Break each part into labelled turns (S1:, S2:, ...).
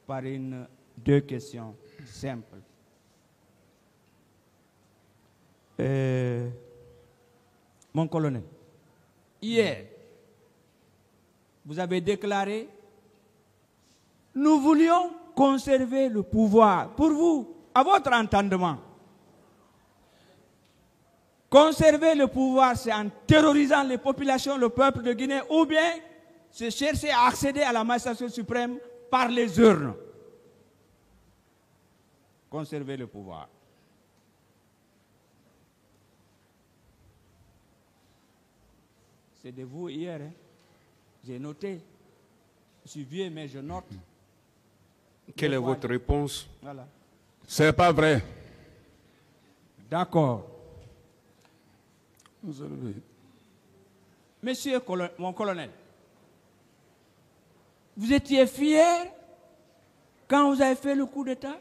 S1: par deux questions simples. Mon colonel, hier, vous avez déclaré, nous voulions conserver le pouvoir. Pour vous, à votre entendement, conserver le pouvoir, c'est en terrorisant les populations, le peuple de Guinée, ou bien c'est chercher à accéder à la magistrature suprême par les urnes. Conserver le pouvoir. C'est de vous hier. Hein. J'ai noté. Je suis vieux, mais je note.
S2: Quelle est votre réponse?
S1: Voilà.
S3: C'est pas vrai.
S1: D'accord. Monsieur mon colonel, vous étiez fier quand vous avez fait le coup d'État?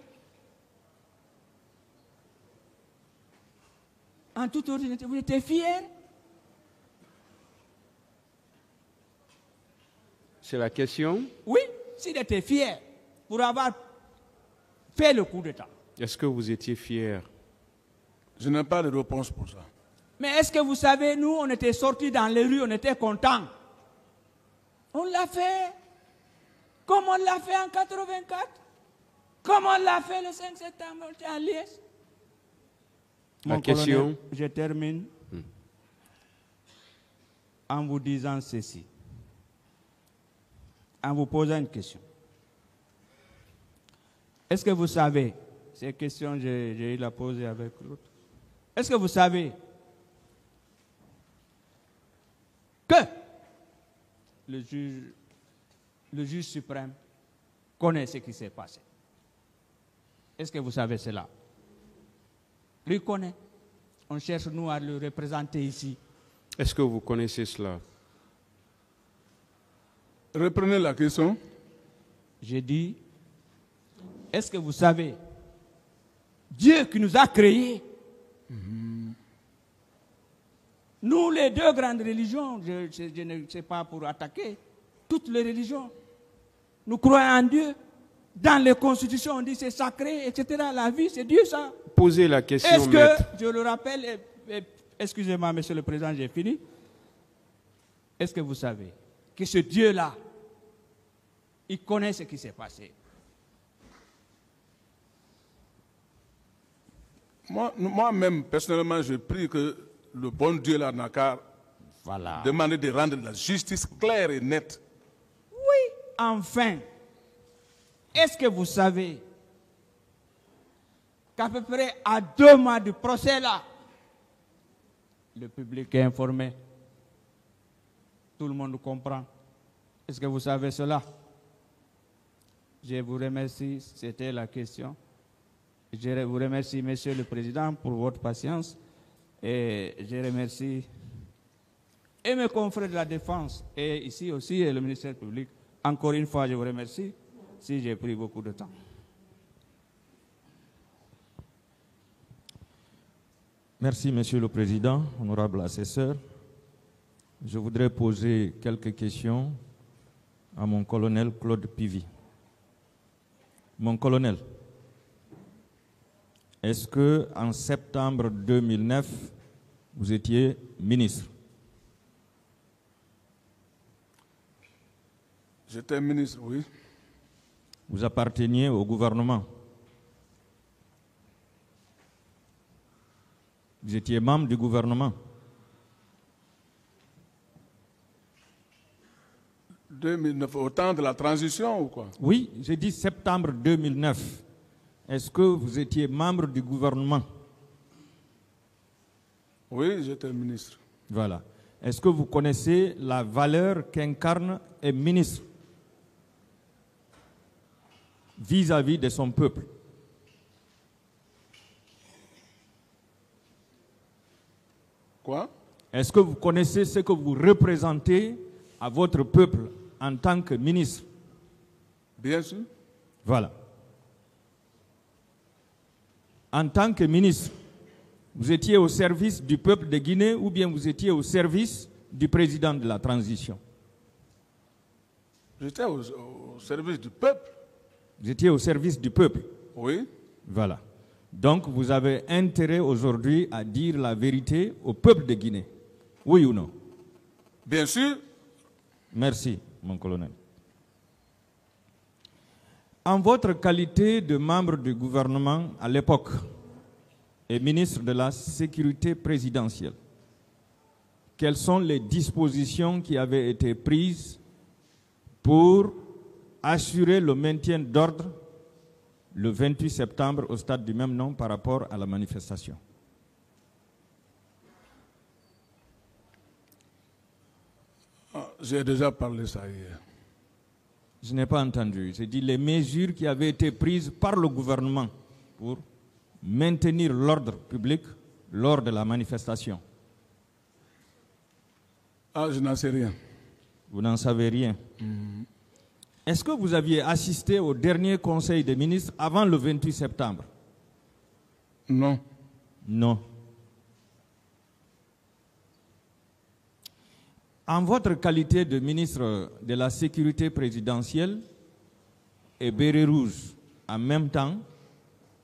S1: En toute ordinalité, vous étiez fier?
S2: C'est la question?
S1: Oui, s'il était fier pour avoir fait le coup d'État.
S2: Est-ce que vous étiez fier?
S3: Je n'ai pas de réponse pour ça.
S1: Mais est-ce que vous savez, nous, on était sortis dans les rues, on était contents. On l'a fait. Comme on l'a fait en 84. Comme on l'a fait le 5 septembre, on était en liesse.
S2: La question?
S1: Colonel, je termine en vous disant ceci. En vous posant une question. Est-ce que vous savez, ces questions, j'ai eu la poser avec l'autre. Est-ce que vous savez que le juge suprême connaît ce qui s'est passé? Est-ce que vous savez cela? Lui connaît. On cherche, nous, à le représenter ici.
S2: Est-ce que vous connaissez cela?
S3: Reprenez la question.
S1: J'ai dit, est-ce que vous savez, Dieu qui nous a créés, nous, les deux grandes religions, je ne sais pas pour attaquer, toutes les religions, nous croyons en Dieu. Dans les constitutions, on dit c'est sacré, etc. La vie, c'est Dieu, ça.
S2: Posez la question,
S1: Est-ce
S2: maître.
S1: que, je le rappelle, excusez-moi, monsieur le président, j'ai fini. Est-ce que vous savez que ce Dieu-là, il connaît ce qui s'est passé?
S3: Moi-même, personnellement, je prie que le bon Dieu là n'a qu'à demander de rendre la justice claire et nette.
S1: Oui, enfin. Est-ce que vous savez qu'à peu près à 2 mois du procès là, le public est informé, tout le monde comprend. Est-ce que vous savez cela? Je vous remercie, c'était la question. Je vous remercie, Monsieur le Président, pour votre patience. Et je remercie et mes confrères de la Défense, et ici aussi et le ministère public. Encore une fois, je vous remercie si j'ai pris beaucoup de temps.
S4: Merci, Monsieur le Président, honorable assesseur. Je voudrais poser quelques questions à mon colonel Claude Pivy. Mon colonel, est-ce qu'en septembre 2009, vous étiez ministre?
S3: J'étais ministre, oui.
S4: Vous apparteniez au gouvernement? Vous étiez membre du gouvernement?
S3: 2009, au temps de la transition ou quoi?
S4: Oui, j'ai dit septembre 2009. Est-ce que vous étiez membre du gouvernement?
S3: Oui, j'étais ministre.
S4: Voilà. Est-ce que vous connaissez la valeur qu'incarne un ministre vis-à-vis de son peuple?
S3: Quoi?
S4: Est-ce que vous connaissez ce que vous représentez à votre peuple en tant que ministre?
S3: Bien sûr.
S4: Voilà. En tant que ministre, vous étiez au service du peuple de Guinée ou bien vous étiez au service du président de la transition?
S3: J'étais au service du peuple.
S4: Vous étiez au service du peuple.
S3: Oui.
S4: Voilà. Donc, vous avez intérêt aujourd'hui à dire la vérité au peuple de Guinée. Oui ou non?
S3: Bien sûr.
S4: Merci, mon colonel. En votre qualité de membre du gouvernement à l'époque et ministre de la Sécurité présidentielle, quelles sont les dispositions qui avaient été prises pour assurer le maintien d'ordre le 28 septembre au stade du même nom par rapport à la manifestation?
S3: J'ai déjà parlé de ça hier.
S4: Je n'ai pas entendu. J'ai dit les mesures qui avaient été prises par le gouvernement pour maintenir l'ordre public lors de la manifestation.
S3: Ah, je n'en sais rien.
S4: Vous n'en savez rien. Est-ce que vous aviez assisté au dernier conseil des ministres avant le 28 septembre?
S3: Non.
S4: Non. En votre qualité de ministre de la Sécurité présidentielle et Béret Rouge en même temps,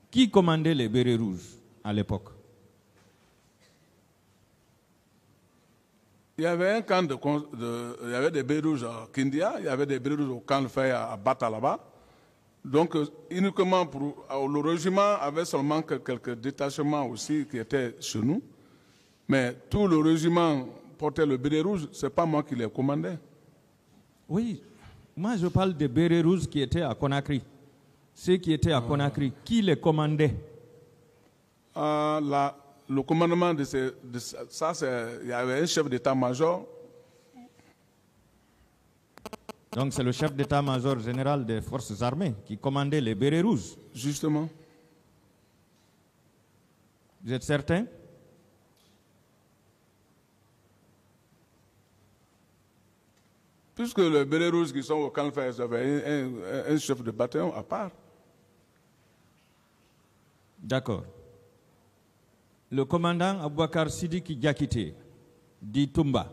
S4: qui commandait les Bérets Rouges à l'époque?
S3: Il y avait un camp il y avait des Bérets Rouges à Kindia, il y avait des Bérets Rouges au camp de Faye à Bata là-bas. Donc, uniquement le régiment avait seulement quelques détachements aussi qui étaient chez nous. Mais tout le régiment portait le béret rouge, ce n'est pas moi qui les commandais.
S4: Oui, moi je parle des Bérets Rouges qui étaient à Conakry. Ceux qui étaient à Conakry, qui les commandait?
S3: Le commandement de ça, il y avait un chef d'état-major.
S4: Donc c'est le chef d'état-major général des forces armées qui commandait les Bérets Rouges.
S3: Justement.
S4: Vous êtes certain?
S3: Puisque les Bérets Rouges qui sont au camp de Faye, avaient un chef de bataillon à part.
S4: D'accord. Le commandant Aboubacar Sidiki Diakité, dit Toumba,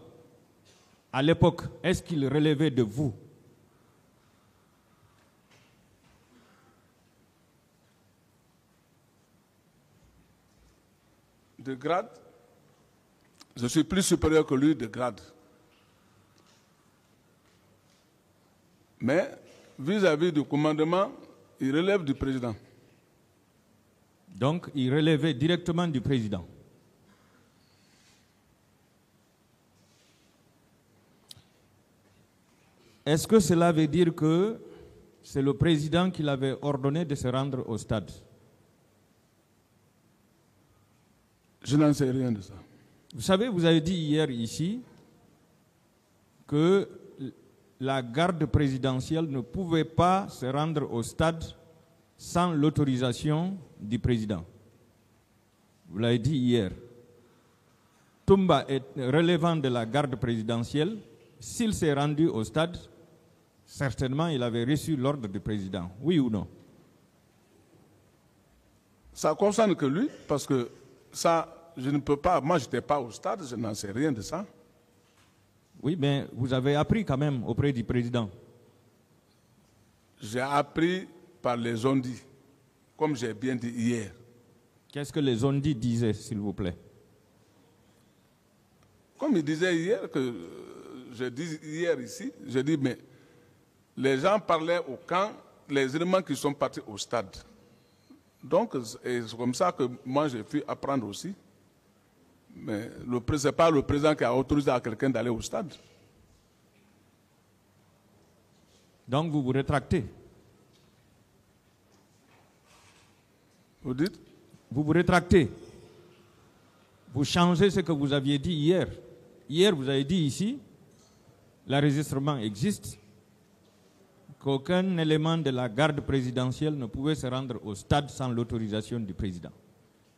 S4: à l'époque, est-ce qu'il relevait de vous?
S3: De grade, je suis plus supérieur que lui de grade. Mais vis-à-vis du commandement, il relève du président.
S4: Donc, il relevait directement du président. Est-ce que cela veut dire que c'est le président qui l'avait ordonné de se rendre au stade?
S3: Je n'en sais rien de ça.
S4: Vous savez, vous avez dit hier ici que la garde présidentielle ne pouvait pas se rendre au stade sans l'autorisation du président. Vous l'avez dit hier. Toumba est relevant de la garde présidentielle. S'il s'est rendu au stade, certainement il avait reçu l'ordre du président. Oui ou non?
S3: Ça ne concerne que lui, parce que ça, je ne peux pas, moi je n'étais pas au stade, je n'en sais rien de ça.
S4: Oui, mais vous avez appris quand même auprès du président.
S3: J'ai appris par les ondits, comme j'ai bien dit hier.
S4: Qu'est-ce que les ondits disaient, s'il vous plaît?
S3: Comme il disait hier, je dis hier ici, je dis, mais les gens parlaient au camp, les éléments qui sont partis au stade. Donc, c'est comme ça que moi j'ai pu apprendre aussi. Mais ce n'est pas le président qui a autorisé à quelqu'un d'aller au stade.
S4: Donc vous vous rétractez?
S3: Vous dites?
S4: Vous vous rétractez. Vous changez ce que vous aviez dit hier. Hier, vous avez dit ici, l'enregistrement existe, qu'aucun élément de la garde présidentielle ne pouvait se rendre au stade sans l'autorisation du président.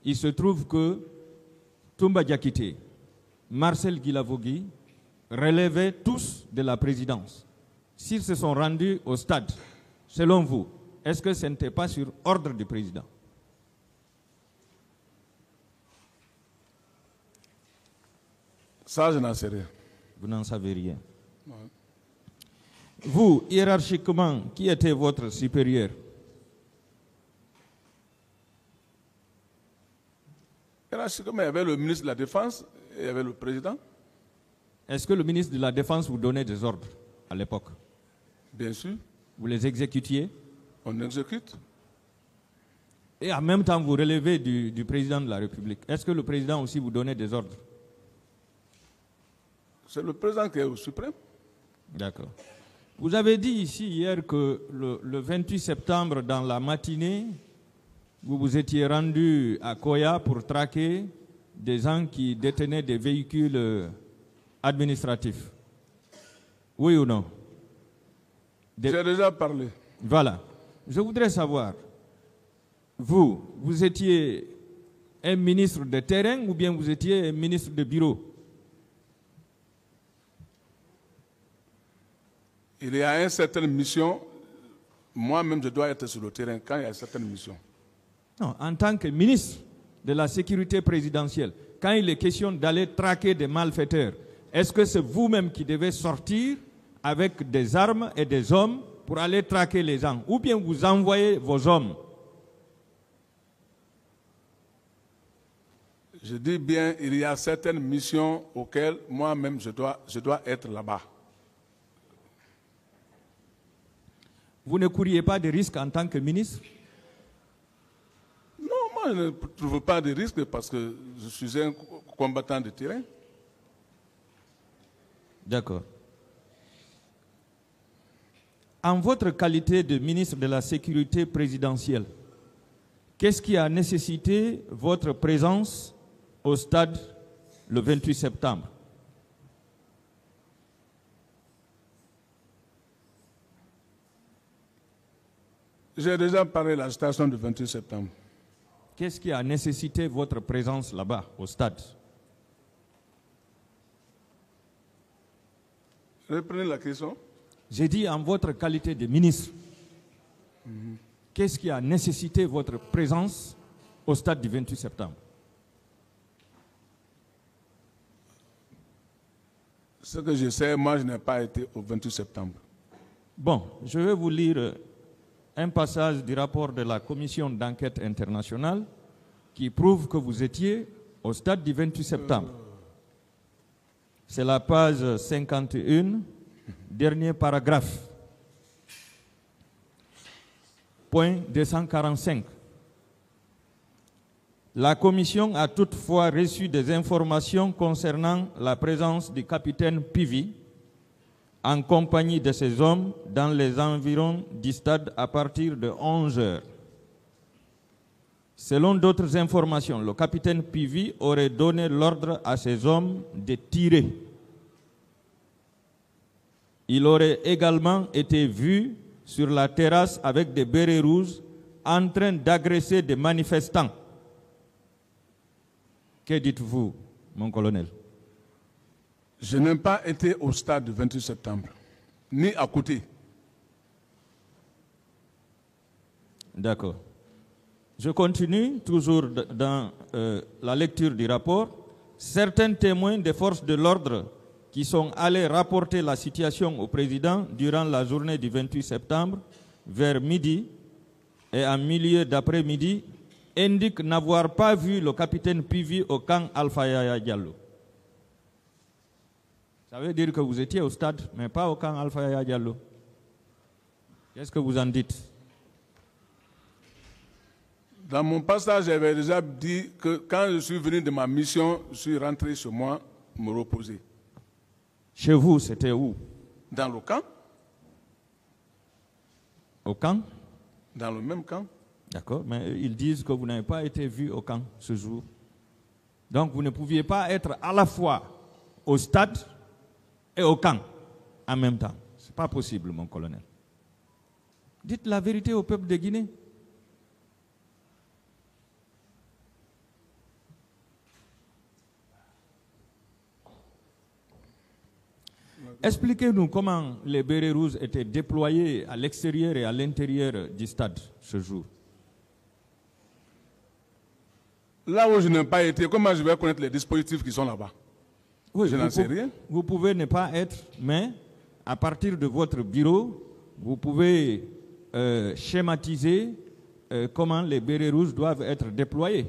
S4: Il se trouve que Toumba Diakité, Marcel Guilavogui relevaient tous de la présidence. S'ils se sont rendus au stade, selon vous, est-ce que ce n'était pas sur ordre du président?
S3: Ça, je n'en sais rien.
S4: Vous n'en savez rien.
S3: Ouais.
S4: Vous, hiérarchiquement, qui était votre supérieur?
S3: Hiérarchiquement, il y avait le ministre de la Défense et il y avait le président.
S4: Est-ce que le ministre de la Défense vous donnait des ordres à l'époque?
S3: Bien sûr,
S4: Vous les exécutiez?
S3: on exécute.
S4: Et en même temps, vous relevez du président de la République. Est-ce que le président aussi vous donnait des ordres?
S3: C'est le président qui est au suprême.
S4: D'accord. Vous avez dit ici hier que le 28 septembre, dans la matinée, vous vous étiez rendu à Koya pour traquer des gens qui détenaient des véhicules administratifs. Oui ou non?
S3: J'ai déjà parlé.
S4: Voilà. Je voudrais savoir, vous étiez un ministre de terrain ou bien vous étiez un ministre de bureau?
S3: Il y a une certaine mission, moi-même je dois être sur le terrain quand il y a certaines missions.
S4: Non, en tant que ministre de la sécurité présidentielle, quand il est question d'aller traquer des malfaiteurs, est-ce que c'est vous-même qui devez sortir avec des armes et des hommes pour aller traquer les gens? Ou bien vous envoyez vos hommes?
S3: Je dis bien, il y a certaines missions auxquelles moi-même je dois être là-bas.
S4: Vous ne couriez pas de risque en tant que ministre?
S3: Non, moi je ne trouve pas de risque parce que je suis un combattant de terrain.
S4: D'accord. En votre qualité de ministre de la Sécurité présidentielle, qu'est-ce qui a nécessité votre présence au stade le 28 septembre?
S3: J'ai déjà parlé de la station du 28 septembre.
S4: Qu'est-ce qui a nécessité votre présence là-bas, au stade?
S3: Reprenez la question.
S4: J'ai dit en votre qualité de ministre, qu'est-ce qui a nécessité votre présence au stade du 28 septembre?
S3: Ce que je sais, moi je n'ai pas été au 28 septembre.
S4: Bon, je vais vous lire un passage du rapport de la commission d'enquête internationale qui prouve que vous étiez au stade du 28 septembre. C'est la page 51, dernier paragraphe. Point 245. La commission a toutefois reçu des informations concernant la présence du capitaine Pivi en compagnie de ses hommes dans les environs du stade à partir de 11 heures. Selon d'autres informations, le capitaine Pivi aurait donné l'ordre à ses hommes de tirer. Il aurait également été vu sur la terrasse avec des bérets rouges en train d'agresser des manifestants. Que dites-vous, mon colonel?
S3: Je n'ai pas été au stade du 28 septembre, ni à côté.
S4: D'accord. Je continue, toujours dans la lecture du rapport. Certains témoins des forces de l'ordre qui sont allés rapporter la situation au président durant la journée du 28 septembre, vers midi et en milieu d'après-midi, indiquent n'avoir pas vu le capitaine Pivi au camp Alpha Yaya Diallo. Ça veut dire que vous étiez au stade, mais pas au camp Alpha Yaya Diallo. Qu'est-ce que vous en dites?
S3: Dans mon passage, j'avais déjà dit que quand je suis venu de ma mission, je suis rentré chez moi me reposer.
S4: Chez vous, c'était où?
S3: Dans le camp.
S4: Au camp?
S3: Dans le même camp.
S4: D'accord, mais ils disent que vous n'avez pas été vu au camp ce jour. Donc vous ne pouviez pas être à la fois au stade et au camp en même temps. Ce n'est pas possible, mon colonel. Dites la vérité au peuple de Guinée. Expliquez-nous comment les bérets rouges étaient déployés à l'extérieur et à l'intérieur du stade ce jour.
S3: Là où je n'ai pas été, comment je vais connaître les dispositifs qui sont là-bas?
S4: Oui,
S3: je n'en sais rien.
S4: Vous pouvez ne pas être, mais à partir de votre bureau, vous pouvez schématiser comment les bérets rouges doivent être déployés.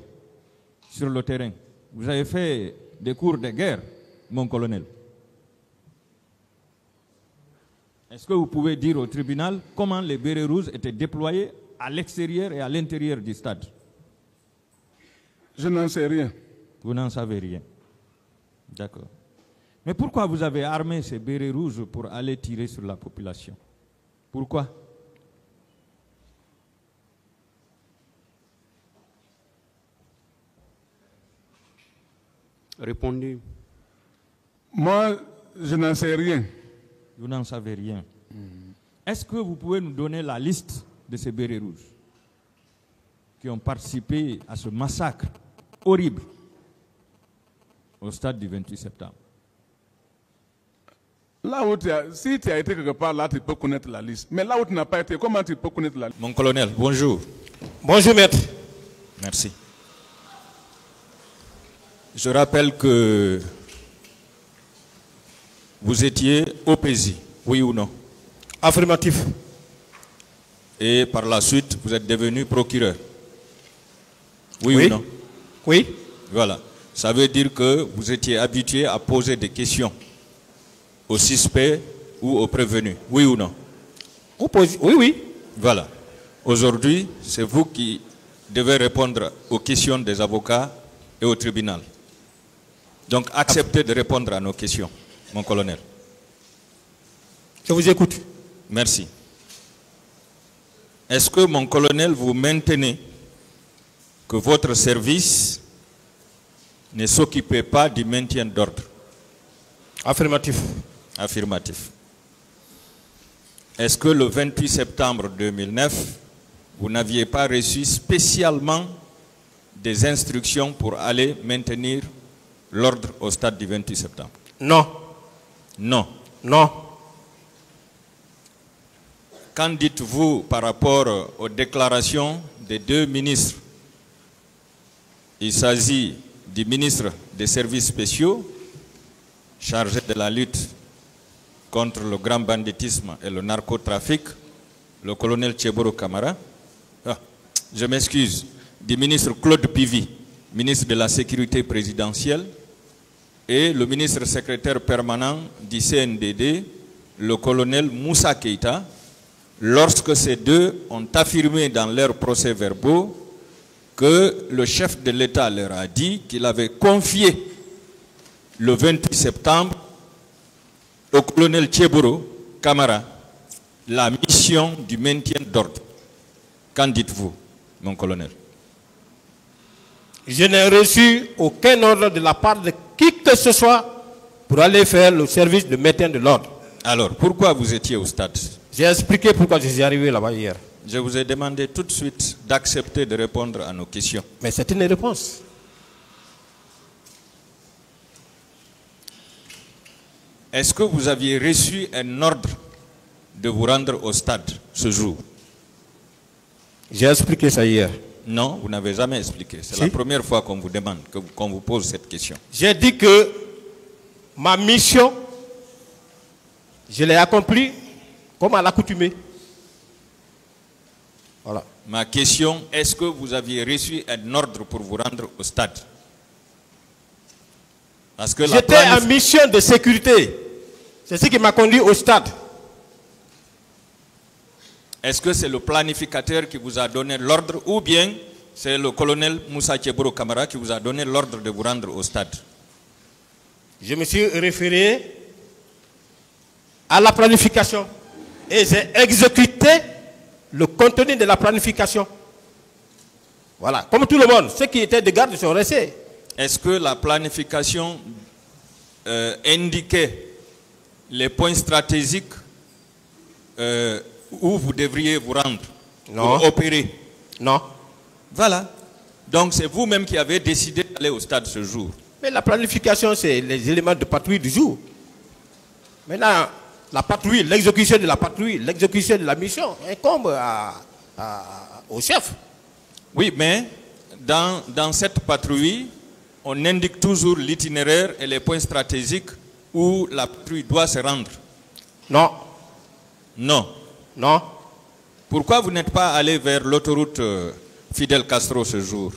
S4: sur le terrain. Vous avez fait des cours de guerre, mon colonel. Est-ce que vous pouvez dire au tribunal comment les bérets rouges étaient déployés à l'extérieur et à l'intérieur du stade?
S3: Je n'en sais rien.
S4: Vous n'en savez rien. D'accord. Mais pourquoi vous avez armé ces bérets rouges pour aller tirer sur la population? Pourquoi?
S2: Répondez.
S3: Moi, je n'en sais rien.
S4: Vous n'en savez rien. Est-ce que vous pouvez nous donner la liste de ces bérets rouges qui ont participé à ce massacre horrible au stade du 28 septembre?
S3: Là où si tu as été quelque part, là, tu peux connaître la liste. Mais là où tu n'as pas été, comment tu peux connaître la liste?
S4: Mon colonel, bonjour.
S5: Bonjour, maître.
S4: Merci. Je rappelle que vous étiez OPJ, oui ou non?
S5: Affirmatif.
S4: Et par la suite, vous êtes devenu procureur. Oui,
S5: Oui.
S4: ou non?
S5: Oui.
S4: Voilà. Ça veut dire que vous étiez habitué à poser des questions aux suspects ou aux prévenus. Oui ou non?
S5: Oui, oui.
S4: Voilà. Aujourd'hui, c'est vous qui devez répondre aux questions des avocats et au tribunal. Donc, acceptez de répondre à nos questions, mon colonel.
S5: Je vous écoute.
S4: Merci. Est-ce que, mon colonel, vous maintenez que votre service ne s'occupait pas du maintien d'ordre?
S5: Affirmatif.
S4: Affirmatif. Est-ce que le 28 septembre 2009, vous n'aviez pas reçu spécialement des instructions pour aller maintenir l'ordre au stade du 28 septembre?
S5: Non.
S4: Non.
S5: Non.
S4: Qu'en dites-vous par rapport aux déclarations des deux ministres? Il s'agit du ministre des Services spéciaux, chargé de la lutte contre le grand banditisme et le narcotrafic, le colonel Tchéboro Camara. Je m'excuse, du ministre Claude Pivy, ministre de la Sécurité présidentielle, et le ministre secrétaire permanent du CNDD, le colonel Moussa Keïta, lorsque ces deux ont affirmé dans leurs procès-verbaux que le chef de l'État leur a dit qu'il avait confié le 28 septembre au colonel Tchéboro Camara la mission du maintien d'ordre. Qu'en dites-vous, mon colonel?
S5: Je n'ai reçu aucun ordre de la part de qui que ce soit pour aller faire le service de maintien de l'ordre.
S4: Alors, pourquoi vous étiez au stade?
S5: J'ai expliqué pourquoi je suis arrivé là-bas hier.
S4: Je vous ai demandé tout de suite d'accepter de répondre à nos questions.
S5: Mais c'est une réponse.
S4: Est-ce que vous aviez reçu un ordre de vous rendre au stade ce jour?
S5: J'ai expliqué ça hier.
S4: Non, vous n'avez jamais expliqué. C'est
S5: Si.
S4: la première fois qu'on vous demande, qu'on vous pose cette question.
S5: J'ai dit que ma mission, je l'ai accomplie comme à l'accoutumée. Voilà.
S4: Ma question, est-ce que vous aviez reçu un ordre pour vous rendre au stade? Parce que
S5: J'étais en mission de sécurité. C'est ce qui m'a conduit au stade.
S4: Est-ce que c'est le planificateur qui vous a donné l'ordre ou bien c'est le colonel Moussa Tchéboro Camara qui vous a donné l'ordre de vous rendre au stade?
S5: Je me suis référé à la planification et j'ai exécuté le contenu de la planification. Voilà, comme tout le monde, ceux qui étaient de garde sont restés.
S4: Est-ce que la planification indiquait les points stratégiques où vous devriez vous rendre
S5: Non.
S4: pour opérer?
S5: Non.
S4: Voilà. Donc c'est vous-même qui avez décidé d'aller au stade ce jour.
S5: Mais la planification, c'est les éléments de patrouille du jour. Maintenant, la patrouille, l'exécution de la patrouille, l'exécution de la mission incombe au chef.
S4: Oui, mais dans cette patrouille, on indique toujours l'itinéraire et les points stratégiques où la patrouille doit se rendre.
S5: Non.
S4: Non.
S5: Non.
S4: Pourquoi vous n'êtes pas allé vers l'autoroute Fidel Castro ce jour?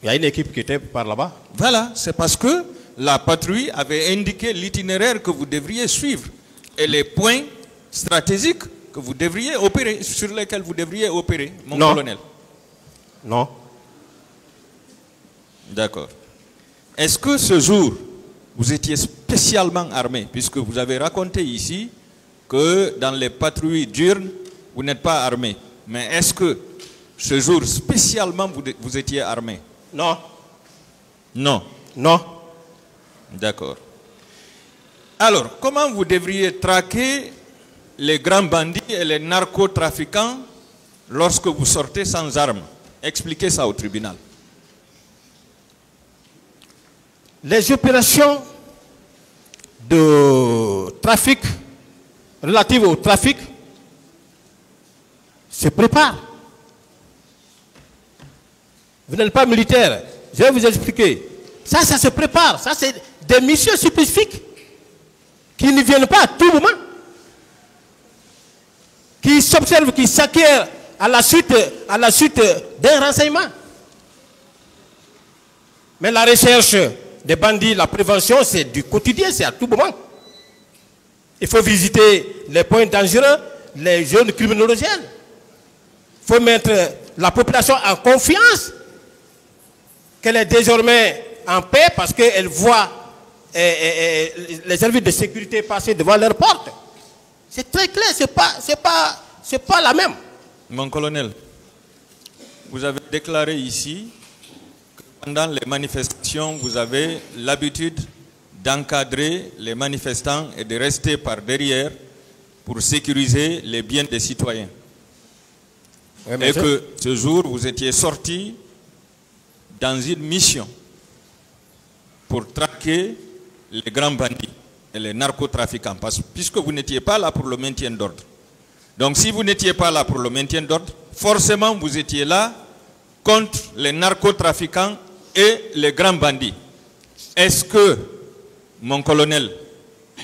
S5: Il y a une équipe qui était par là-bas.
S4: Voilà, c'est parce que la patrouille avait indiqué l'itinéraire que vous devriez suivre et les points stratégiques que vous devriez opérer, sur lesquels vous devriez opérer, mon colonel.
S5: Non.
S4: D'accord. Est-ce que ce jour, vous étiez spécialement armé, puisque vous avez raconté ici que dans les patrouilles diurnes, vous n'êtes pas armé. Mais est-ce que ce jour, spécialement, vous étiez armé?
S5: Non.
S4: Non.
S5: Non.
S4: D'accord. Alors, comment vous devriez traquer les grands bandits et les narcotrafiquants lorsque vous sortez sans armes? Expliquez ça au tribunal.
S5: Les opérations de trafic, relatives au trafic, se préparent. Vous n'êtes pas militaire. Je vais vous expliquer. Ça se prépare. Ça, c'est des missions spécifiques qui ne viennent pas à tout moment. Qui s'observent, qui s'acquièrent à la suite d'un renseignement. Mais la recherche des bandits, la prévention, c'est du quotidien, c'est à tout moment. Il faut visiter les points dangereux, les zones criminogènes. Il faut mettre la population en confiance qu'elle est désormais en paix parce qu'elle voit les services de sécurité passer devant leurs portes. C'est très clair, c'est pas la même.
S4: Mon colonel, vous avez déclaré ici que pendant les manifestations, vous avez l'habitude d'encadrer les manifestants et de rester par derrière pour sécuriser les biens des citoyens. Oui, et que ce jour, vous étiez sorti dans une mission pour traquer les grands bandits et les narcotrafiquants, puisque vous n'étiez pas là pour le maintien d'ordre. Donc si vous n'étiez pas là pour le maintien d'ordre, forcément vous étiez là contre les narcotrafiquants et les grands bandits. Est-ce que, mon colonel,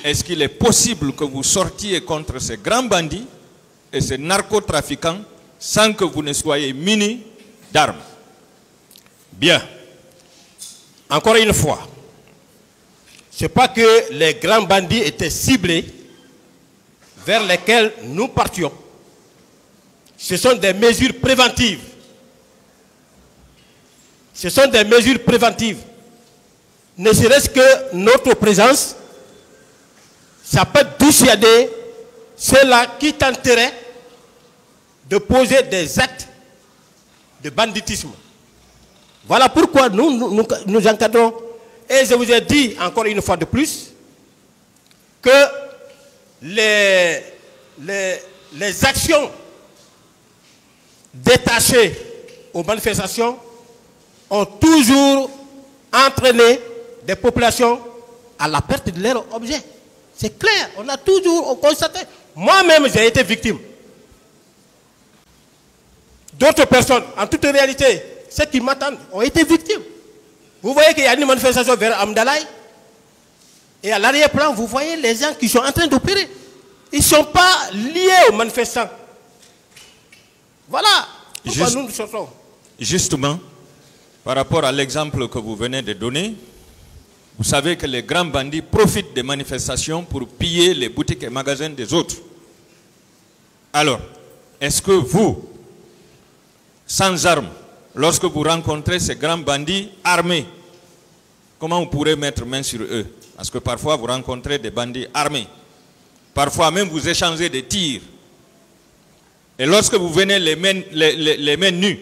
S4: est-ce qu'il est possible que vous sortiez contre ces grands bandits et ces narcotrafiquants sans que vous ne soyez munis d'armes?
S5: Bien. Encore une fois, ce n'est pas que les grands bandits étaient ciblés vers lesquels nous partions. Ce sont des mesures préventives. Ce sont des mesures préventives. Ne serait-ce que notre présence, ça peut dissuader ceux-là qui tenteraient de poser des actes de banditisme. Voilà pourquoi nous encadrons. Et je vous ai dit encore une fois de plus que les actions détachées aux manifestations ont toujours entraîné des populations à la perte de leurs objets. C'est clair, on a toujours constaté. Moi-même, j'ai été victime. D'autres personnes, en toute réalité, ceux qui m'attendent ont été victimes. Vous voyez qu'il y a une manifestation vers Amdalaï. Et à l'arrière-plan, vous voyez les gens qui sont en train d'opérer. Ils ne sont pas liés aux manifestants. Voilà pourquoi nous sortons.
S4: Justement, par rapport à l'exemple que vous venez de donner, vous savez que les grands bandits profitent des manifestations pour piller les boutiques et magasins des autres. Alors, est-ce que vous, sans armes, lorsque vous rencontrez ces grands bandits armés, comment vous pourrez mettre main sur eux? Parce que parfois vous rencontrez des bandits armés. Parfois même vous échangez des tirs. Et lorsque vous venez les mains nues,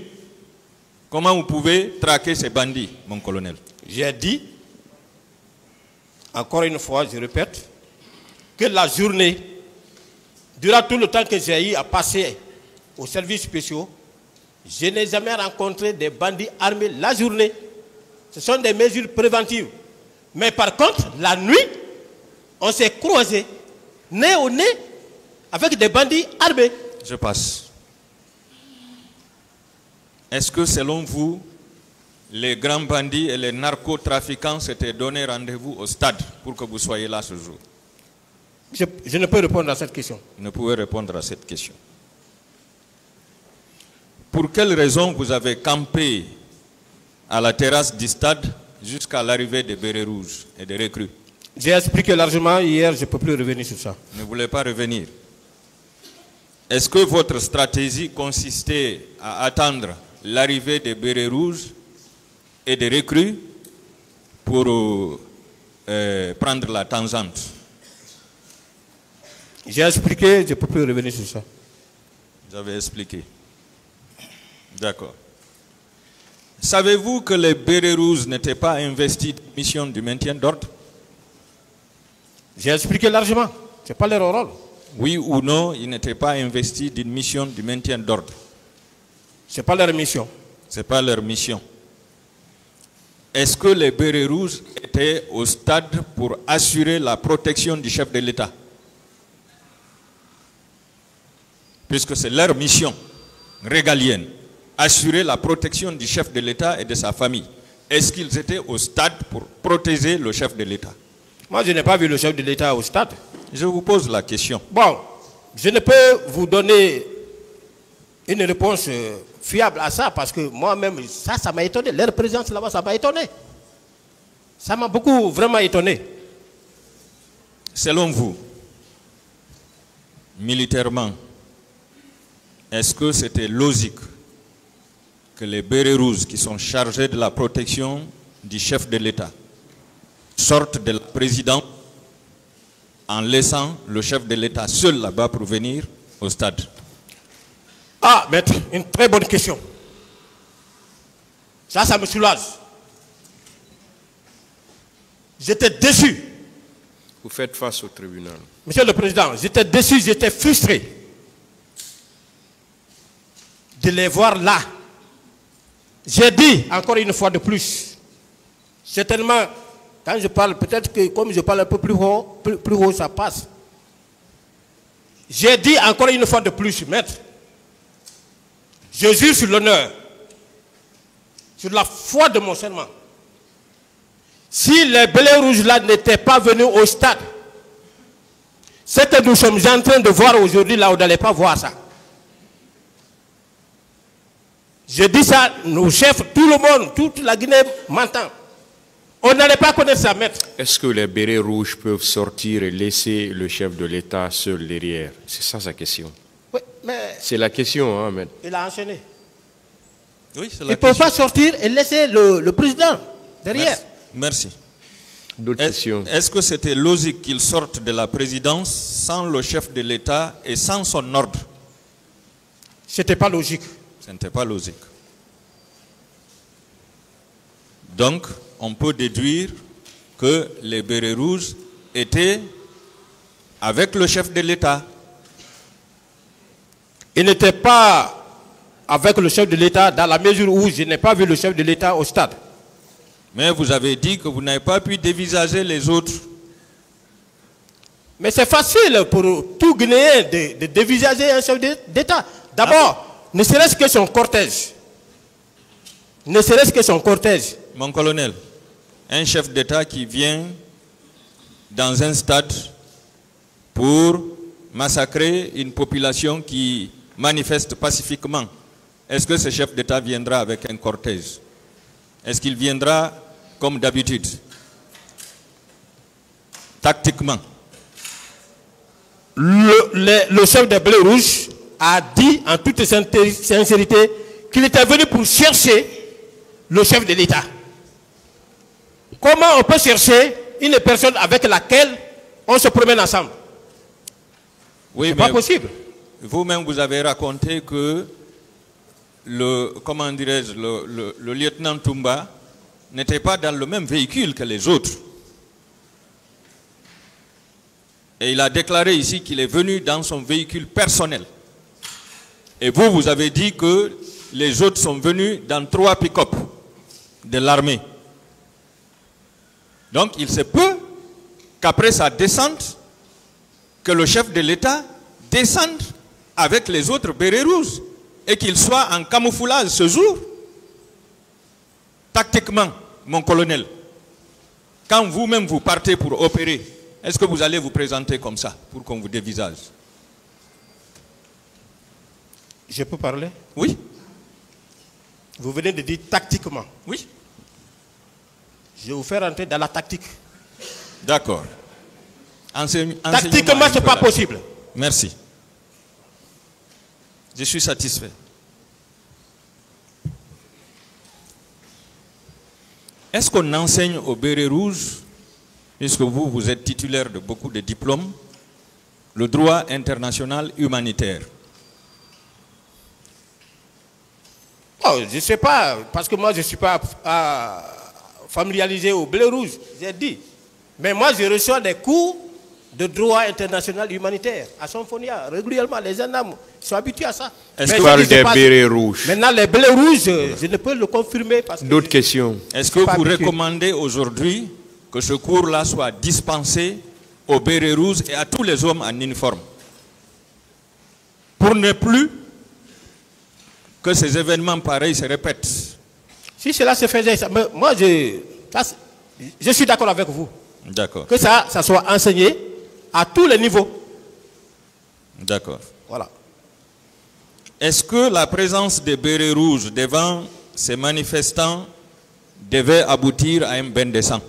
S4: comment vous pouvez traquer ces bandits, mon colonel?
S5: J'ai dit, encore une fois, je répète, que la journée, durant tout le temps que j'ai eu à passer aux services spéciaux, je n'ai jamais rencontré des bandits armés la journée. Ce sont des mesures préventives. Mais par contre, la nuit, on s'est croisés, nez au nez, avec des bandits armés.
S4: Je passe. Est-ce que selon vous, les grands bandits et les narcotrafiquants s'étaient donné rendez-vous au stade pour que vous soyez là ce jour?
S5: Je ne peux répondre à cette question.
S4: Vous ne pouvez répondre à cette question. Pour quelle raison vous avez campé à la terrasse du stade jusqu'à l'arrivée des bérets rouges et des recrues.
S5: J'ai expliqué largement hier, je ne peux plus revenir sur ça.
S4: Ne voulez pas revenir. Est-ce que votre stratégie consistait à attendre l'arrivée des bérets rouges et des recrues pour prendre la tangente?
S5: J'ai expliqué, je ne peux plus revenir sur ça.
S4: Vous avez expliqué. D'accord. Savez-vous que les bérets rouges n'étaient pas investis de mission du maintien d'ordre?
S5: J'ai expliqué largement. Ce n'est pas leur rôle.
S4: Oui ou non, ils n'étaient pas investis d'une mission du maintien d'ordre?
S5: Ce n'est pas leur mission.
S4: Ce n'est pas leur mission. Est-ce que les bérets rouges étaient au stade pour assurer la protection du chef de l'État? Puisque c'est leur mission régalienne, assurer la protection du chef de l'État et de sa famille. Est-ce qu'ils étaient au stade pour protéger le chef de l'État?
S5: Moi, je n'ai pas vu le chef de l'État au stade.
S4: Je vous pose la question.
S5: Bon, je ne peux vous donner une réponse fiable à ça parce que moi-même, ça m'a étonné. Leur présence là-bas, ça m'a étonné. Ça m'a beaucoup vraiment étonné.
S4: Selon vous, militairement, est-ce que c'était logique que les bérets rouges qui sont chargés de la protection du chef de l'État sortent de la présidence en laissant le chef de l'État seul là-bas pour venir au stade?
S5: Ah, maître, une très bonne question. Ça me soulage. J'étais déçu.
S2: Vous faites face au tribunal.
S5: Monsieur le Président, j'étais déçu, j'étais frustré de les voir là. J'ai dit encore une fois de plus, certainement, quand je parle, peut-être que comme je parle un peu plus haut, ça passe. J'ai dit encore une fois de plus, maître, je jure sur l'honneur, sur la foi de mon serment, si les bérets rouges là n'étaient pas venus au stade, ce que nous sommes en train de voir aujourd'hui là, on n'allait pas voir ça. Je dis ça, nos chefs, tout le monde, toute la Guinée m'entend. On n'allait pas connaître ça, maître.
S2: Est-ce que les bérets rouges peuvent sortir et laisser le chef de l'État seul derrière? C'est ça sa question.
S5: Oui, mais
S2: C'est la question, hein, maître.
S5: il a enchaîné.
S4: Oui, c'est
S5: Il
S4: la
S5: ne peut
S4: question.
S5: pas sortir et laisser le président derrière.
S4: Merci.
S2: D'autres questions?
S4: Est-ce que c'était logique qu'ils sortent de la présidence sans le chef de l'État et sans son ordre?
S5: Ce n'était pas logique.
S4: Ce n'était pas logique. Donc, on peut déduire que les bérets rouges étaient avec le chef de l'État.
S5: Il n'était pas avec le chef de l'État dans la mesure où je n'ai pas vu le chef de l'État au stade.
S4: Mais vous avez dit que vous n'avez pas pu dévisager les autres.
S5: Mais c'est facile pour tout Guinéen de dévisager un chef d'État. D'abord, ne serait-ce que son cortège. Ne serait-ce que son cortège.
S4: Mon colonel, un chef d'État qui vient dans un stade pour massacrer une population qui manifeste pacifiquement, est-ce que ce chef d'État viendra avec un cortège? Est-ce qu'il viendra comme d'habitude, tactiquement?
S5: Le chef des Bleus Rouges a dit en toute sincérité qu'il était venu pour chercher le chef de l'État. Comment on peut chercher une personne avec laquelle on se promène ensemble?
S4: Oui,
S5: c'est pas possible.
S4: Vous-même, vous avez raconté que le lieutenant Toumba n'était pas dans le même véhicule que les autres. Et il a déclaré ici qu'il est venu dans son véhicule personnel. Et vous avez dit que les autres sont venus dans 3 pick-up de l'armée. Donc il se peut qu'après sa descente, que le chef de l'État descende avec les autres bérets rouges et qu'il soit en camouflage ce jour. Tactiquement, mon colonel, quand vous-même vous partez pour opérer, est-ce que vous allez vous présenter comme ça pour qu'on vous dévisage?
S5: Je peux parler?
S4: Oui.
S5: Vous venez de dire tactiquement.
S4: Oui.
S5: Je vais vous faire rentrer dans la tactique.
S4: D'accord.
S5: Tactiquement, ce n'est pas possible.
S4: Merci. Je suis satisfait. Est-ce qu'on enseigne au béret rouge, puisque vous êtes titulaire de beaucoup de diplômes, le droit international humanitaire?
S5: Oh, je ne sais pas, parce que moi je ne suis pas familiarisé au bleu rouge, j'ai dit. Mais moi je reçois des cours de droit international humanitaire à Symphonia, régulièrement. Les gendarmes sont habitués à ça.
S2: Est-ce qu'on parle des bérets rouges?
S5: Maintenant, les bérets rouges, je ne peux le confirmer.
S2: D'autres questions?
S4: Est-ce que vous recommandez aujourd'hui que ce cours-là soit dispensé aux bérets rouges et à tous les hommes en uniforme, pour ne plus que ces événements pareils se répètent?
S5: Si cela se faisait, moi je suis d'accord avec vous.
S4: D'accord.
S5: Que ça soit enseigné à tous les niveaux.
S4: D'accord.
S5: Voilà.
S4: Est-ce que la présence des bérets rouges devant ces manifestants devait aboutir à un bain de sang?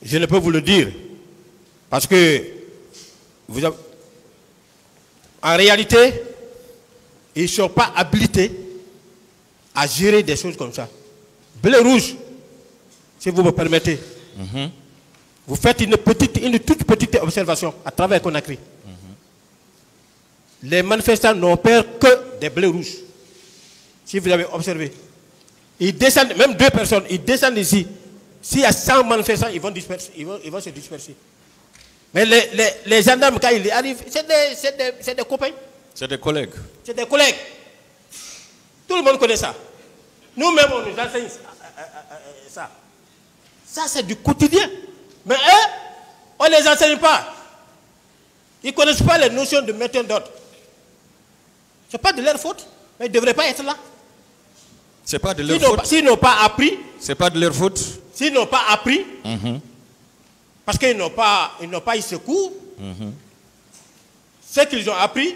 S5: Je ne peux vous le dire. Parce que en réalité, ils ne sont pas habilités à gérer des choses comme ça. Bleu rouge, si vous me permettez. Vous faites une toute petite observation à travers Conakry. Les manifestants n'ont peur que des bleus rouges. Si vous avez observé. Ils descendent, même 2 personnes, ils descendent ici. S'il y a 100 manifestants, ils vont se disperser. Mais les gendarmes, quand ils arrivent, c'est des copains.
S4: C'est des collègues.
S5: C'est des collègues. Tout le monde connaît ça. Nous-mêmes, on nous enseigne ça. Ça, c'est du quotidien. Mais eux, on ne les enseigne pas. Ils ne connaissent pas les notions de maintien d'ordre. Ce n'est pas de leur faute. Mais ils ne devraient pas être là.
S4: Ce n'est pas de leur faute.
S5: S'ils n'ont pas appris.
S4: Ce n'est pas de leur faute.
S5: S'ils n'ont pas appris. Parce qu'ils n'ont pas eu ce cours. Ce qu'ils ont appris,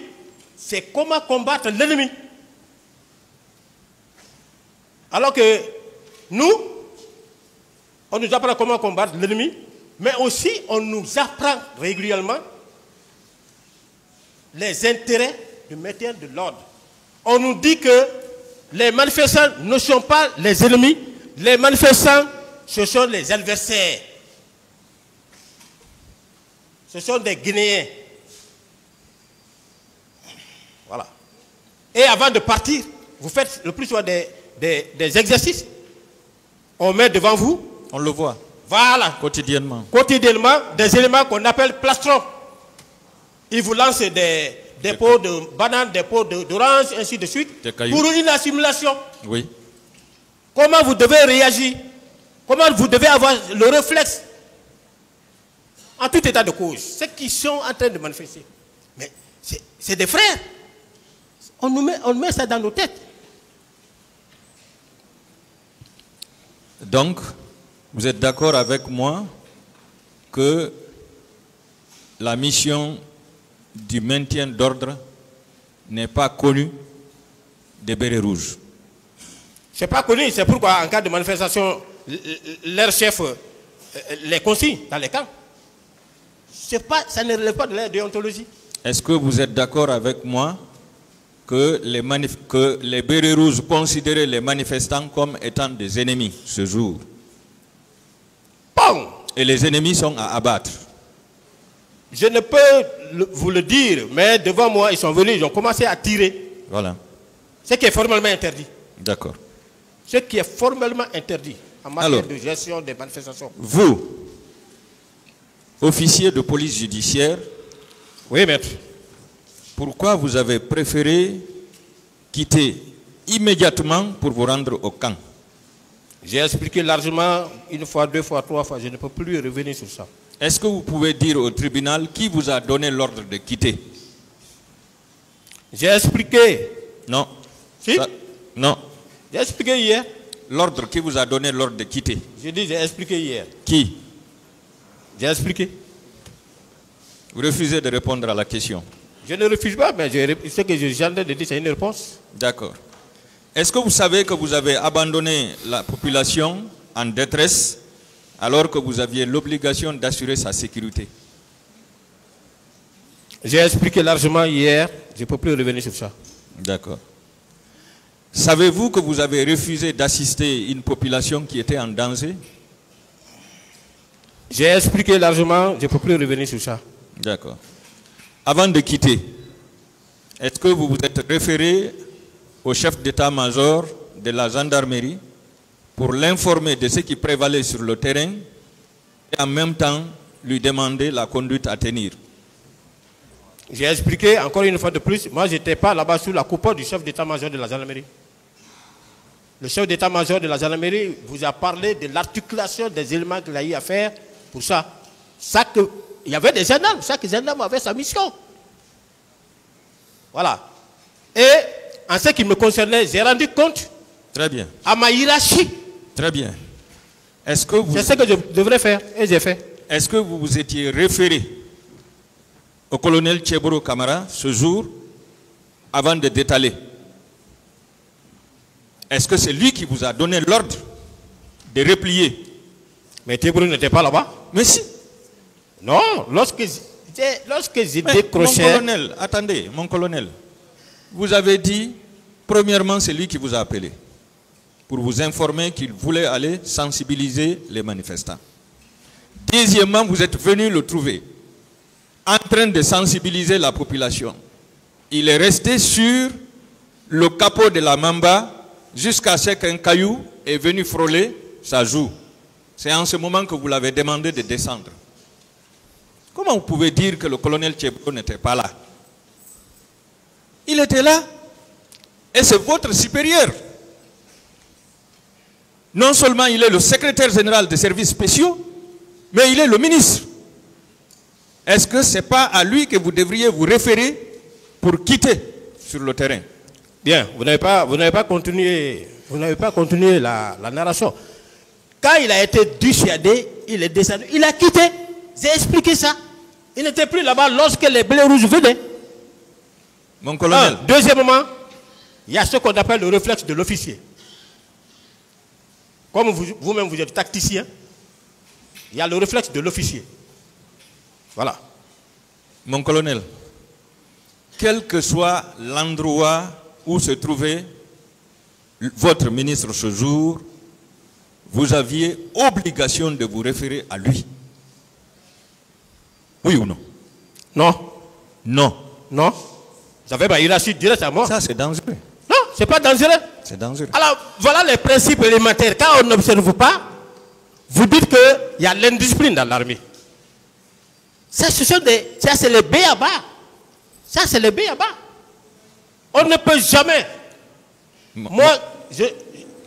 S5: c'est comment combattre l'ennemi. Alors que nous, on nous apprend comment combattre l'ennemi, mais aussi on nous apprend régulièrement les intérêts du maintien de l'ordre. On nous dit que les manifestants ne sont pas les ennemis, les manifestants, ce sont les adversaires. Ce sont des Guinéens. Voilà. Et avant de partir, vous faites le plus souvent des exercices. On met devant vous.
S4: On le voit.
S5: Voilà.
S4: Quotidiennement.
S5: Quotidiennement, des éléments qu'on appelle plastrons. Ils vous lancent des pots de bananes, des pots d'orange, ainsi de suite. Pour une assimilation.
S4: Oui.
S5: Comment vous devez réagir? Comment vous devez avoir le réflexe? En tout état de cause. Ceux qui sont en train de manifester. Mais c'est des frères. On met ça dans nos têtes.
S4: Donc, vous êtes d'accord avec moi que la mission du maintien d'ordre n'est pas connue des bérets rouges?
S5: Ce n'est pas connu, c'est pourquoi en cas de manifestation, leur chef les consigne dans les camps. Ça ne relève pas de leur déontologie.
S4: Est-ce que vous êtes d'accord avec moi que les bérets rouges considéraient les manifestants comme étant des ennemis ce jour?
S5: Bon.
S4: Et les ennemis sont à abattre?
S5: Je ne peux vous le dire, mais devant moi, ils sont venus, ils ont commencé à tirer.
S4: Voilà.
S5: Ce qui est formellement interdit.
S4: D'accord.
S5: Ce qui est formellement interdit en matière de gestion des manifestations.
S4: Vous, officier de police judiciaire,
S5: oui, maître.
S4: Pourquoi vous avez préféré quitter immédiatement pour vous rendre au camp?
S5: J'ai expliqué largement, 1 fois, 2 fois, 3 fois, je ne peux plus revenir sur ça.
S4: Est-ce que vous pouvez dire au tribunal qui vous a donné l'ordre de quitter?
S5: J'ai expliqué.
S4: Non.
S5: Si?
S4: Non.
S5: J'ai expliqué hier.
S4: L'ordre, qui vous a donné l'ordre de quitter?
S5: J'ai dit, j'ai expliqué hier.
S4: Qui?
S5: J'ai expliqué.
S4: Vous refusez de répondre à la question?
S5: Je ne refuse pas, mais ce que j'ai de dire, c'est une réponse.
S4: D'accord. Est-ce que vous savez que vous avez abandonné la population en détresse alors que vous aviez l'obligation d'assurer sa sécurité?
S5: J'ai expliqué largement hier, je ne peux plus revenir sur ça.
S4: D'accord. Savez-vous que vous avez refusé d'assister une population qui était en danger?
S5: J'ai expliqué largement, je ne peux plus revenir sur ça.
S4: D'accord. Avant de quitter, est-ce que vous vous êtes référé au chef d'état-major de la gendarmerie pour l'informer de ce qui prévalait sur le terrain et en même temps lui demander la conduite à tenir?
S5: J'ai expliqué encore une fois de plus, moi je n'étais pas là-bas sous la coupole du chef d'état-major de la gendarmerie. Le chef d'état-major de la gendarmerie vous a parlé de l'articulation des éléments qu'il a eu à faire pour ça. Il y avait des gendarmes, chaque gendarme avait sa mission. Voilà. Et en ce qui me concernait, j'ai rendu compte.
S4: Très bien.
S5: À ma hiérarchie.
S4: Très bien. Est-ce que vous...
S5: C'est ce que je devrais faire et j'ai fait.
S4: Est-ce que vous vous étiez référé au colonel Tcheboro Camara ce jour avant de détaler? Est-ce que c'est lui qui vous a donné l'ordre de replier?
S5: Mais Tcheboro n'était pas là-bas.
S4: Mais si.
S5: Non, lorsque j'ai décroché...
S4: Mon colonel, attendez, mon colonel. Vous avez dit, premièrement, c'est lui qui vous a appelé pour vous informer qu'il voulait aller sensibiliser les manifestants. Deuxièmement, vous êtes venu le trouver en train de sensibiliser la population. Il est resté sur le capot de la Mamba jusqu'à ce qu'un caillou est venu frôler sa joue. C'est en ce moment que vous l'avez demandé de descendre. Comment vous pouvez dire que le colonel Tcheboro n'était pas là? Il était là. Et c'est votre supérieur. Non seulement il est le secrétaire général des services spéciaux, mais il est le ministre. Est-ce que ce n'est pas à lui que vous devriez vous référer pour quitter sur le terrain?
S5: Bien, vous n'avez pas continué la narration. Quand il a été dissuadé, il est descendu, il a quitté. J'ai expliqué ça. Il n'était plus là-bas lorsque les blés rouges venaient.
S4: Mon colonel.
S5: Deuxièmement, il y a ce qu'on appelle le réflexe de l'officier. Comme vous-même vous êtes tacticien, il y a le réflexe de l'officier. Voilà.
S4: Mon colonel, quel que soit l'endroit où se trouvait votre ministre ce jour, vous aviez obligation de vous référer à lui. Oui ou non?
S5: Non.
S4: Non.
S5: Non. J'avais ma hiérarchie directe à moi.
S4: Ça, c'est dangereux.
S5: Non, c'est pas dangereux.
S4: C'est dangereux.
S5: Alors, voilà les principes élémentaires. Quand on n'observe pas, vous dites qu'il y a l'indiscipline dans l'armée. Ça, c'est le b.a.-ba. Ça, c'est le b.a.-ba. On ne peut jamais.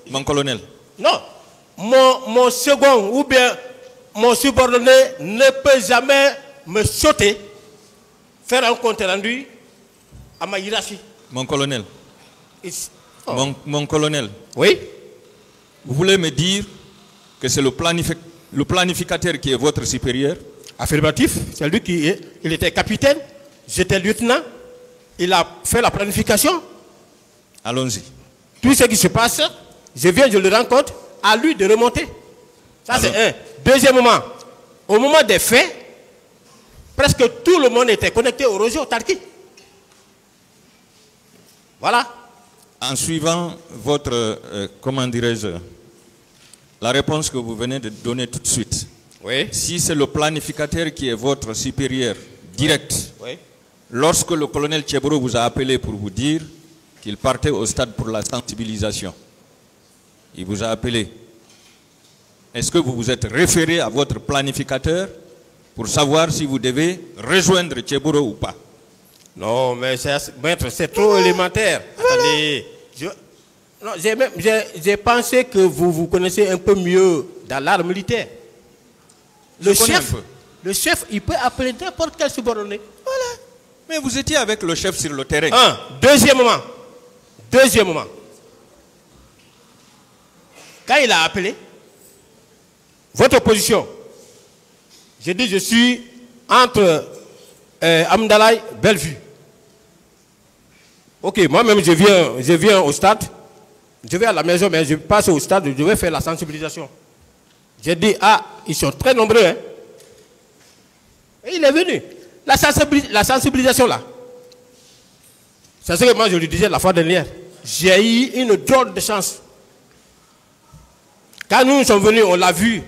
S4: Mon colonel.
S5: Non. Mon second ou bien mon subordonné ne peut jamais me sauter, faire un compte rendu à ma hiérarchie.
S4: Mon colonel. Mon colonel.
S5: Oui.
S4: Vous voulez me dire que c'est le planificateur qui est votre supérieur?
S5: Affirmatif. C'est lui il était capitaine, j'étais lieutenant. Il a fait la planification.
S4: Allons-y.
S5: Tout ce qui se passe, je viens, je le rencontre, à lui de remonter. Ça, c'est un. Deuxièmement, au moment des faits, presque tout le monde était connecté au réseau Tarki. Voilà.
S4: En suivant votre, comment dirais-je, la réponse que vous venez de donner tout de suite.
S5: Oui.
S4: Si c'est le planificateur qui est votre supérieur direct,
S5: oui.
S4: Lorsque le colonel Tcheboro vous a appelé pour vous dire qu'il partait au stade pour la sensibilisation, il vous a appelé. Est-ce que vous vous êtes référé à votre planificateur pour savoir si vous devez rejoindre Tcheboro ou pas?
S5: Non, mais maître, c'est trop élémentaire. Attendez, j'ai pensé que vous connaissez un peu mieux dans l'art militaire. Le chef, il peut appeler n'importe quel subordonné.
S4: Voilà. Mais vous étiez avec le chef sur le terrain.
S5: Deuxièmement, quand il a appelé, votre position, j'ai dit je suis entre Amdalaï et Bellevue. Ok, moi-même je viens au stade, je vais à la maison, mais je passe au stade, je vais faire la sensibilisation. J'ai dit, ah, ils sont très nombreux. Hein. Et il est venu. La sensibilisation là, c'est ce que moi je lui disais la fois dernière. J'ai eu une drôle de chance. Quand nous sommes venus, on l'a vu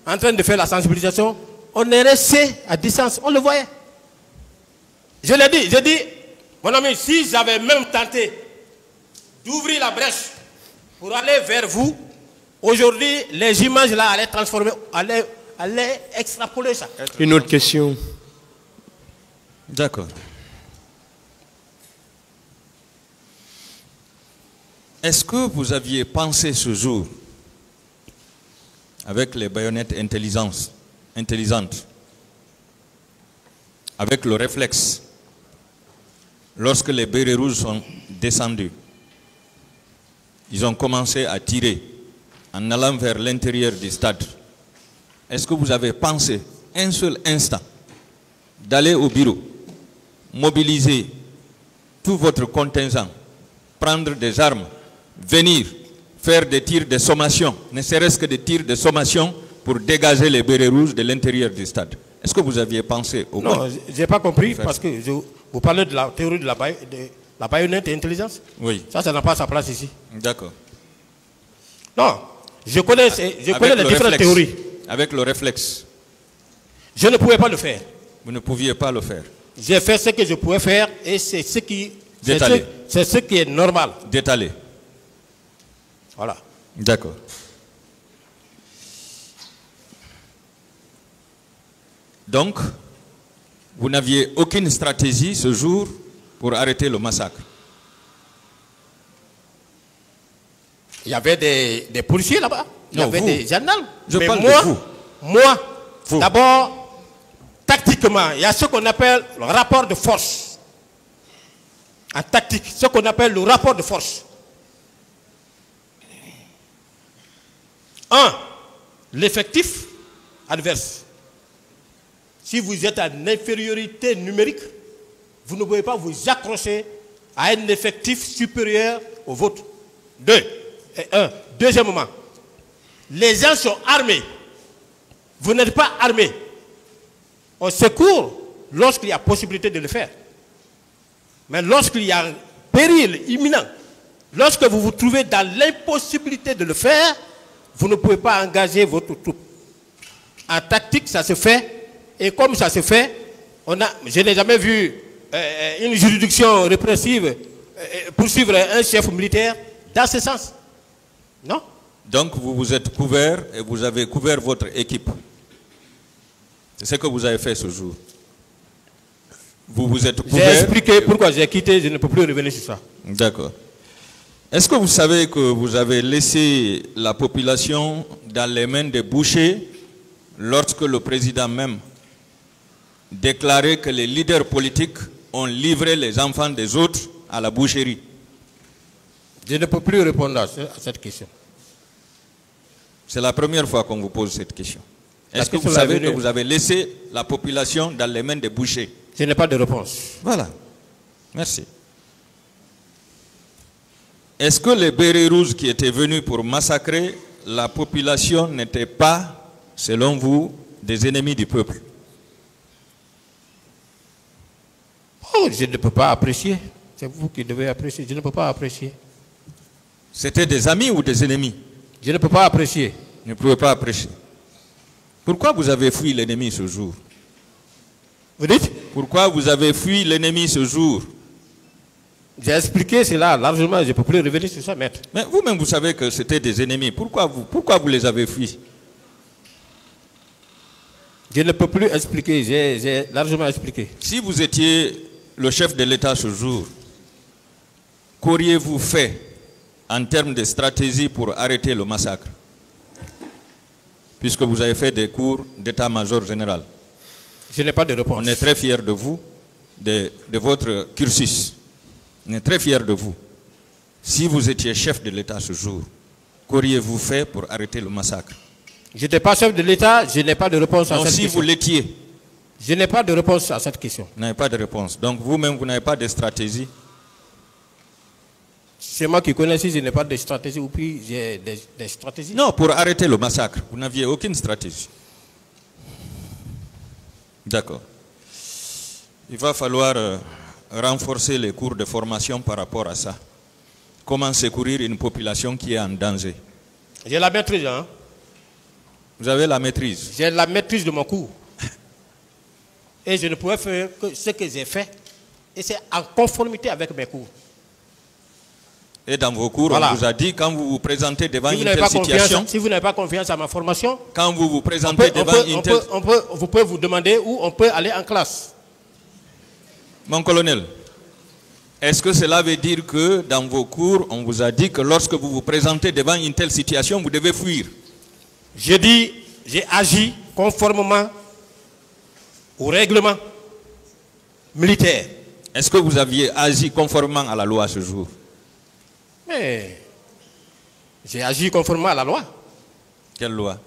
S5: en train de faire la sensibilisation, on est resté à distance, on le voyait. Je l'ai dit, j'ai dit, mon ami, si j'avais même tenté d'ouvrir la brèche pour aller vers vous, aujourd'hui, les images là allaient transformer, allaient extrapoler ça.
S2: Une autre question.
S4: D'accord. Est-ce que vous aviez pensé ce jour, avec les baïonnettes intelligentes, avec le réflexe, lorsque les bérets rouges sont descendus, ils ont commencé à tirer en allant vers l'intérieur du stade. Est-ce que vous avez pensé un seul instant d'aller au bureau, mobiliser tout votre contingent, prendre des armes, venir faire des tirs de sommation, ne serait-ce que des tirs de sommation pour dégager les bérets rouges de l'intérieur du stade? Est-ce que vous aviez pensé au moins?
S5: Non, je n'ai pas compris parce que vous parlez de la théorie de la baïonnette et l'intelligence.
S4: Oui.
S5: Ça n'a pas sa place ici.
S4: D'accord.
S5: Non, je connais les différentes théories.
S4: Avec le réflexe.
S5: Je ne pouvais pas le faire.
S4: Vous ne pouviez pas le faire.
S5: J'ai fait ce que je pouvais faire et c'est ce qui est normal.
S4: D'étaler.
S5: Voilà.
S4: D'accord. Donc, vous n'aviez aucune stratégie ce jour pour arrêter le massacre?
S5: Il y avait des policiers là-bas. Il y avait des gendarmes.
S4: Je
S5: mais
S4: parle de vous.
S5: Moi, d'abord, tactiquement, il y a ce qu'on appelle le rapport de force. En tactique, ce qu'on appelle le rapport de force. 1. L'effectif adverse. Si vous êtes en infériorité numérique, vous ne pouvez pas vous accrocher à un effectif supérieur au vôtre. 2. Deuxièmement, les gens sont armés. Vous n'êtes pas armés. On secourt lorsqu'il y a possibilité de le faire. Mais lorsqu'il y a un péril imminent, lorsque vous vous trouvez dans l'impossibilité de le faire, vous ne pouvez pas engager votre troupe. En tactique, ça se fait. Et comme ça se fait, je n'ai jamais vu une juridiction répressive poursuivre un chef militaire dans ce sens. Non?
S4: Donc vous vous êtes couvert et vous avez couvert votre équipe. C'est ce que vous avez fait ce jour. Vous vous êtes couvert.
S5: J'ai expliqué pourquoi j'ai quitté, je ne peux plus revenir sur ça.
S4: D'accord. Est-ce que vous savez que vous avez laissé la population dans les mains des bouchers lorsque le président même déclarait que les leaders politiques ont livré les enfants des autres à la boucherie?
S5: Je ne peux plus répondre à cette question.
S4: C'est la première fois qu'on vous pose cette question. Est-ce que vous savez que vous avez laissé la population dans les mains des bouchers?
S5: Je n'ai pas de réponse.
S4: Voilà. Merci. Est-ce que les bérets rouges qui étaient venus pour massacrer la population n'étaient pas, selon vous, des ennemis du peuple?
S5: Oh, je ne peux pas apprécier. C'est vous qui devez apprécier. Je ne peux pas apprécier.
S4: C'était des amis ou des ennemis?
S5: Je ne peux pas apprécier.
S4: Vous ne pouvez pas apprécier. Pourquoi vous avez fui l'ennemi ce jour?
S5: Vous dites?
S4: Pourquoi vous avez fui l'ennemi ce jour?
S5: J'ai expliqué cela largement, je ne peux plus revenir sur ça, maître.
S4: Mais vous-même, vous savez que c'était des ennemis. Pourquoi vous les avez fuis?
S5: Je ne peux plus expliquer, j'ai largement expliqué.
S4: Si vous étiez le chef de l'État ce jour, qu'auriez-vous fait en termes de stratégie pour arrêter le massacre? Puisque vous avez fait des cours d'état-major général.
S5: Je n'ai pas de réponse.
S4: On est très fiers de vous, de votre cursus. On est très fiers de vous. Si vous étiez chef de l'État ce jour, qu'auriez-vous fait pour arrêter le massacre?
S5: Je n'étais pas chef de l'État, je n'ai pas de réponse à cette question.
S4: Si vous l'étiez?
S5: Je n'ai pas de réponse à cette question.
S4: Vous n'avez pas de réponse. Donc vous-même, vous n'avez pas de stratégie?
S5: C'est moi qui connais si je n'ai pas de stratégie ou puis j'ai des stratégies.
S4: Non, pour arrêter le massacre, vous n'aviez aucune stratégie. D'accord. Il va falloir renforcer les cours de formation par rapport à ça. Comment secourir une population qui est en danger.
S5: J'ai la maîtrise, hein.
S4: Vous avez la maîtrise.
S5: J'ai la maîtrise de mon cours. Et je ne pouvais faire que ce que j'ai fait. Et c'est en conformité avec mes cours.
S4: Et dans vos cours,
S5: Voilà.
S4: on vous a dit, quand vous vous présentez devant
S5: Si vous
S4: une
S5: n'avez
S4: telle
S5: pas confiance,
S4: situation,
S5: si vous n'avez pas confiance à ma formation,
S4: quand vous vous présentez devant une telle...
S5: vous pouvez vous demander où on peut aller en classe.
S4: Mon colonel, est-ce que cela veut dire que dans vos cours, on vous a dit que lorsque vous vous présentez devant une telle situation, vous devez fuir?
S5: J'ai dit, j'ai agi conformément au règlement militaire.
S4: Est-ce que vous aviez agi conformément à la loi ce jour?
S5: Mais j'ai agi conformément à la loi.
S4: Quelle loi?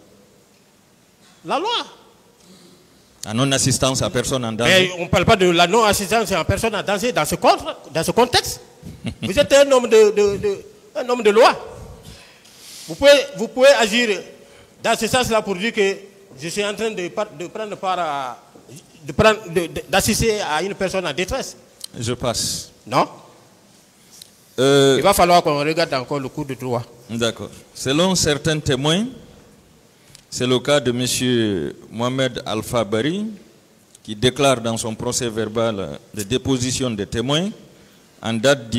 S5: La loi.
S4: La non-assistance à personne en danger.
S5: Mais on ne parle pas de la non-assistance en personne en danger dans ce contexte. Vous êtes un homme de loi. Vous pouvez agir dans ce sens-là pour dire que je suis en train de prendre part à... d'assister à une personne en détresse.
S4: Je passe.
S5: Non. Il va falloir qu'on regarde encore le cours de droit.
S4: D'accord. Selon certains témoins, c'est le cas de M. Mohamed Alpha Bari, qui déclare dans son procès verbal de déposition des témoins, en date